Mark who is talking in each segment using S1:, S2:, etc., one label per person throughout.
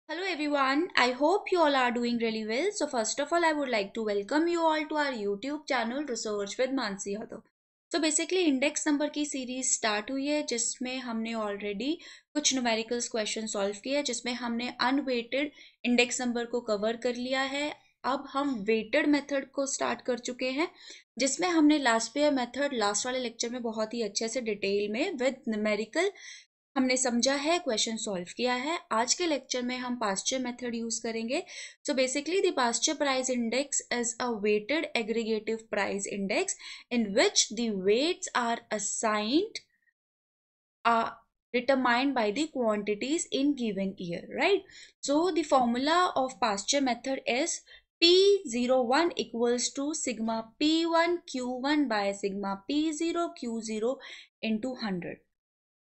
S1: Hello everyone, I hope you all are doing really well. So first of all, I would like to welcome you all to our YouTube channel Research with Mansi Yadav. So basically index number की series start हुई है जिसमें हमने already कुछ numericals question solve किए हैं जिसमें हमने अनवेटेड इंडेक्स नंबर को कवर कर लिया है। अब हम वेटेड मेथड को स्टार्ट कर चुके हैं जिसमें हमने लास्ट पेयर मेथड लास्ट वाले लेक्चर में बहुत ही अच्छे से डिटेल में विद न्यूमेरिकल हमने समझा है, क्वेश्चन सॉल्व किया है। आज के लेक्चर में हम पास्चर मेथड यूज करेंगे। So basically the Paasche price index is a weighted aggregative price index in which the weights are assigned determined by the quantities in given year, right? So the formula of Pasture method is P01 equals to sigma P1 Q1 by sigma P0 Q0 into 100,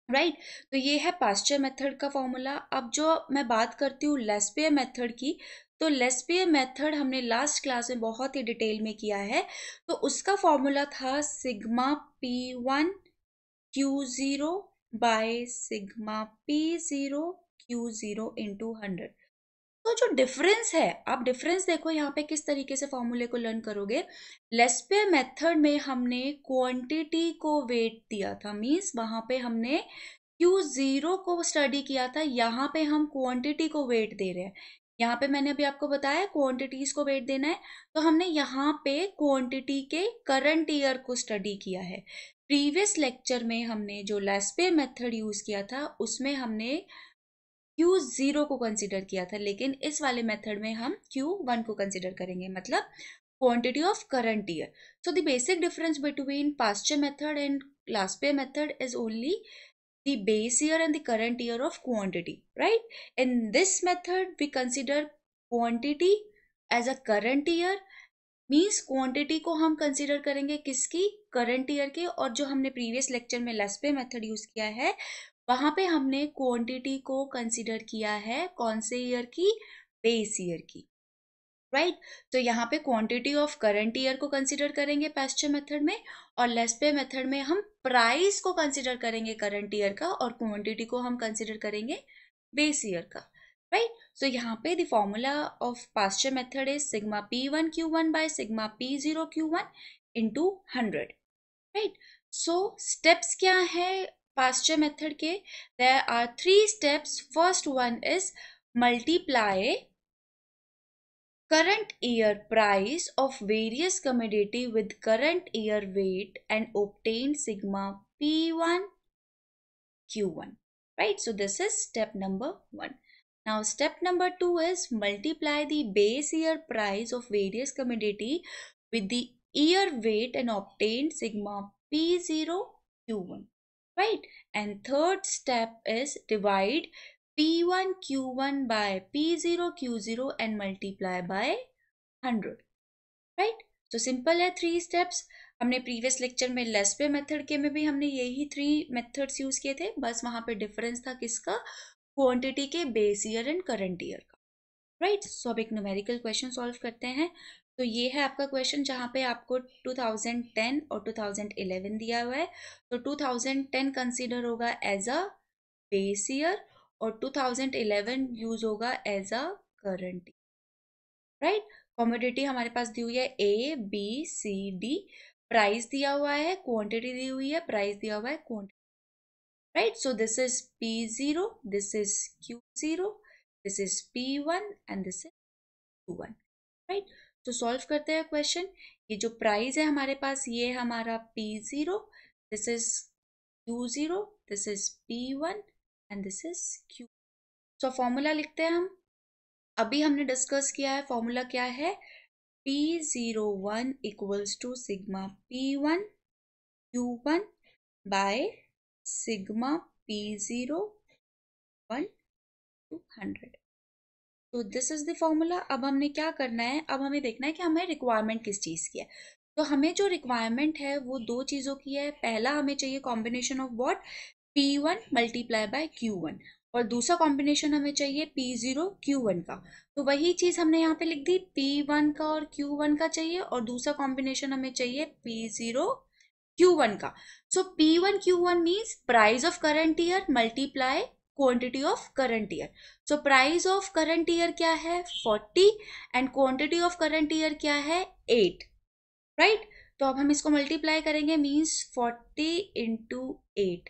S1: right तो ये है Paasche method का formula. अब जो मैं बात करती हूँ लेस्पियर मेथड की, तो लेस्पियर मेथड हमने लास्ट क्लास में बहुत ही डिटेल में किया है। तो उसका फॉर्मूला था sigma P1 Q0 bye sigma P0 Q0 into 100। तो जो डिफरेंस है, आप डिफरेंस देखो यहाँ पे किस तरीके से फॉर्मूले को लर्न करोगे। लेस्पियर मेथड में हमने क्वांटिटी को वेट दिया था, मींस वहां पे हमने Q0 को स्टडी किया था, यहाँ पे हम क्वांटिटी को वेट दे रहे हैं। यहाँ पे मैंने अभी आपको बताया क्वांटिटीज को वेट देना है, तो हमने यहाँ पे क्वांटिटी के करंट ईयर को स्टडी किया है। प्रीवियस लेक्चर में हमने जो लेस्पियर मेथड यूज किया था उसमें हमने Q0 को कंसिडर किया था, लेकिन इस वाले मेथड में हम Q1 को कंसिडर करेंगे, मतलब quantity of current year. So the basic difference between Pasture method and Laspey method is only the base year and the current year of quantity, right? In this method we consider quantity as a current year, means quantity को हम consider करेंगे किसकी, current year के। और जो हमने previous lecture में लेस्पे method use किया है वहां पे हमने क्वांटिटी को कंसिडर किया है कौन से ईयर की, बेस ईयर की, राइट तो यहाँ पे क्वांटिटी ऑफ करंट ईयर को कंसिडर करेंगे पास्चर मेथड में, और लेस्पे मेथड में हम प्राइस को कंसिडर करेंगे करंट ईयर का और क्वांटिटी को हम कंसिडर करेंगे बेस ईयर का, राइट। सो यहाँ पे the formula of Paasche method is sigma P1 Q1 by sigma P0 Q1 into 100, right. So steps क्या है पास्चर मेथड के, there are 3 steps. First one is multiply current year price of various commodity with current year weight and obtain sigma P1 Q1, right? So this is step number 1. Now step number 2 is multiply the base year price of various commodity with the year weight and obtain sigma P0 Q1, right? And third step is divide P1 Q1 by P0 Q0 and multiply by 100, right. तो simple है 3 steps. हमने previous lecture में लेस्पे method के में भी हमने यही 3 methods use किए थे, बस वहां पे डिफरेंस था किसका, क्वांटिटी के base year and current year का, राइट। सो अब एक न्यूमेरिकल क्वेश्चन सॉल्व करते हैं। तो ये है आपका क्वेश्चन जहाँ पे आपको 2010 और 2011 दिया हुआ है। तो 2010 कंसीडर होगा एज अ बेस ईयर और 2011 यूज होगा as a current, right. Commodity हमारे पास दी हुई है ABCD, प्राइस दिया हुआ है, क्वांटिटी दी हुई है, प्राइस दिया हुआ है, quantity, right. So this is P0, this is Q0, this is P1 and this is Q1, right. तो सॉल्व करते हैं क्वेश्चन। ये जो प्राइस है हमारे पास ये है हमारा P0, this is Q0, this is P1 and this is Q। So formula लिखते हैं हम। अभी हमने डिस्कस किया है फॉर्मूला क्या है, P01 equals to sigma P1 Q1 by sigma P0 1 to 100। तो दिस इज द फॉर्मूला। अब हमने क्या करना है, अब हमें देखना है कि हमें रिक्वायरमेंट किस चीज़ की है। तो हमें जो रिक्वायरमेंट है वो 2 चीज़ों की है। पहला हमें चाहिए combination of what, P1 multiply by Q1, और दूसरा कॉम्बिनेशन हमें चाहिए P0 Q1 का। तो वही चीज़ हमने यहाँ पे लिख दी, P1 का और Q1 का चाहिए, और दूसरा कॉम्बिनेशन हमें चाहिए P0 Q1 का। सो P1 Q1 means price of current year multiply quantity of current year. So price of current year क्या है 40 and quantity of current year क्या है 8, राइट. तो अब हम इसको मल्टीप्लाई करेंगे, मीन्स 40 इंटू 8.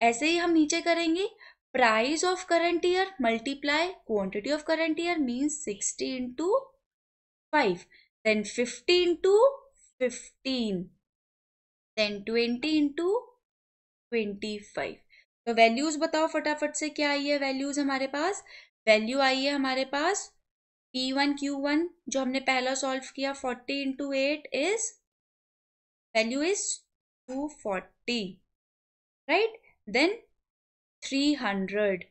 S1: ऐसे ही हम नीचे करेंगे, price of current year multiply quantity of current year means 60 into 5, then 50 into 15, then 20 into 25. तो वैल्यूज बताओ फटाफट से, क्या आई है वैल्यूज हमारे पास. वैल्यू आई है हमारे पास P1 Q1 जो हमने पहला सॉल्व किया 40 into 8 is value is 240, right. Then 300,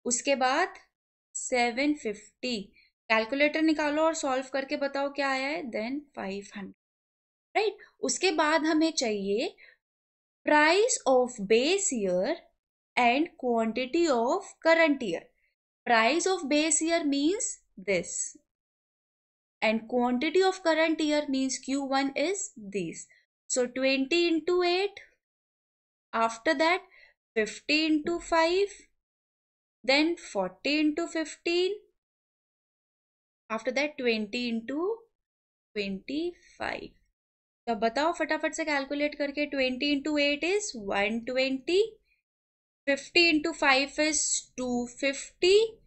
S1: उसके बाद 750. कैलकुलेटर निकालो और सॉल्व करके बताओ क्या आया है. Then 500, right. उसके बाद हमें चाहिए price of base year and quantity of current year. Price of base year means this and quantity of current year means Q1 is this. So 20 into 8, after that 50 into 5, then 40 into 15, after that 20 into 25. तो बताओ फटाफट से calculate करके. 20 into 8 is 120, 50 into 5 is 250,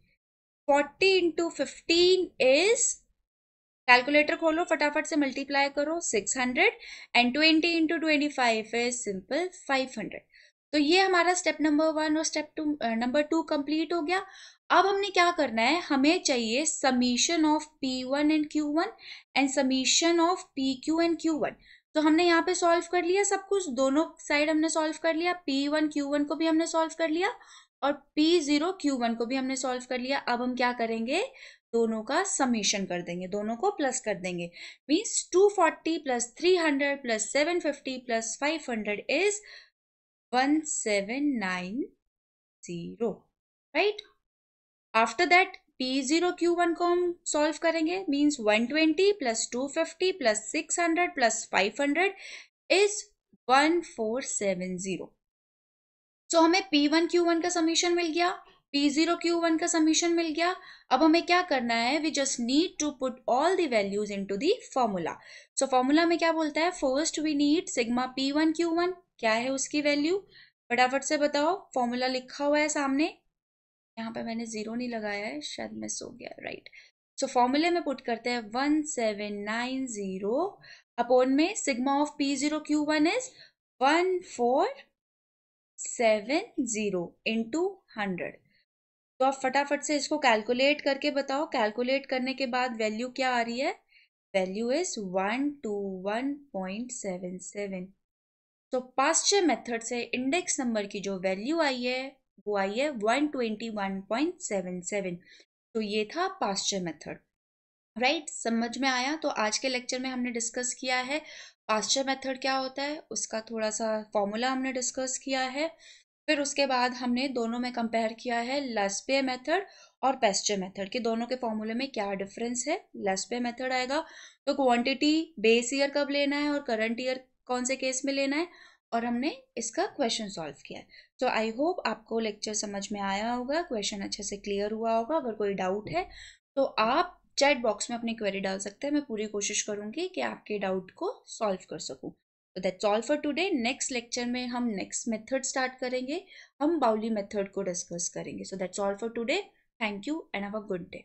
S1: 40 into 15 is, calculator खोलो फटाफट से multiply करो 600 and 20 into 25 is simple 500. तो ये हमारा स्टेप नंबर 1 और स्टेप नंबर 2 कंप्लीट हो गया. अब हमने क्या करना है, हमें चाहिए summation of P1 and Q1 and summation of PQ and Q1. तो हमने यहाँ पे सॉल्व कर लिया सब कुछ, दोनों साइड हमने सॉल्व कर लिया. P1 Q1 को भी हमने सॉल्व कर लिया और P0 Q1 को भी हमने सॉल्व कर लिया. अब हम क्या करेंगे, दोनों का समीशन कर देंगे, दोनों को प्लस कर देंगे. Means 240 plus 300 plus 750 plus 500 is 1790, right. After that P0 Q1 को हम सॉल्व करेंगे, means 120 plus 250 plus 600 plus 500 is 1470. सो हमें P1 Q1 का समीशन मिल गया, P0 Q1 का समीशन मिल गया. अब हमें क्या करना है, we just need to put all the values into the formula. So formula में क्या बोलता है, first we need sigma P1 Q1, क्या है उसकी वैल्यू फटाफट से बताओ. फॉर्मूला लिखा हुआ है सामने, यहाँ पे मैंने जीरो नहीं लगाया है, शायद मिस हो गया, राइट. सो फॉर्मूले में पुट करते हैं 1790 अपॉन में sigma of P0 Q1 is 1470 into 100. तो आप फटाफट से इसको कैलकुलेट करके बताओ. कैलकुलेट करने के बाद वैल्यू क्या आ रही है, वैल्यू इज 121.77. तो पास्चर मेथड से इंडेक्स नंबर की जो वैल्यू आई है वो आई है 121.77. तो ये था पास्चर मेथड, राइट. समझ में आया. तो आज के लेक्चर में हमने डिस्कस किया है पास्चर मेथड क्या होता है, उसका थोड़ा सा फॉर्मूला हमने डिस्कस किया है. फिर उसके बाद हमने दोनों में कंपेयर किया है लस्पे मेथड और पास्चर मेथड के, दोनों के फॉर्मूले में क्या डिफरेंस है. लस्पे मेथड आएगा तो क्वांटिटी बेस ईयर कब लेना है और करंट ईयर कौन से केस में लेना है, और हमने इसका क्वेश्चन सॉल्व किया है. तो आई होप आपको लेक्चर समझ में आया होगा, क्वेश्चन अच्छे से क्लियर हुआ होगा. अगर कोई डाउट है तो आप चैट बॉक्स में अपनी क्वेरी डाल सकते हैं. मैं पूरी कोशिश करूंगी कि आपके डाउट को सॉल्व कर सकूं. तो that's all for today. Next lecture में हम नेक्स्ट मेथड स्टार्ट करेंगे, हम बाउली मेथड को डिस्कस करेंगे. So that's all for today. Thank you and have a good day.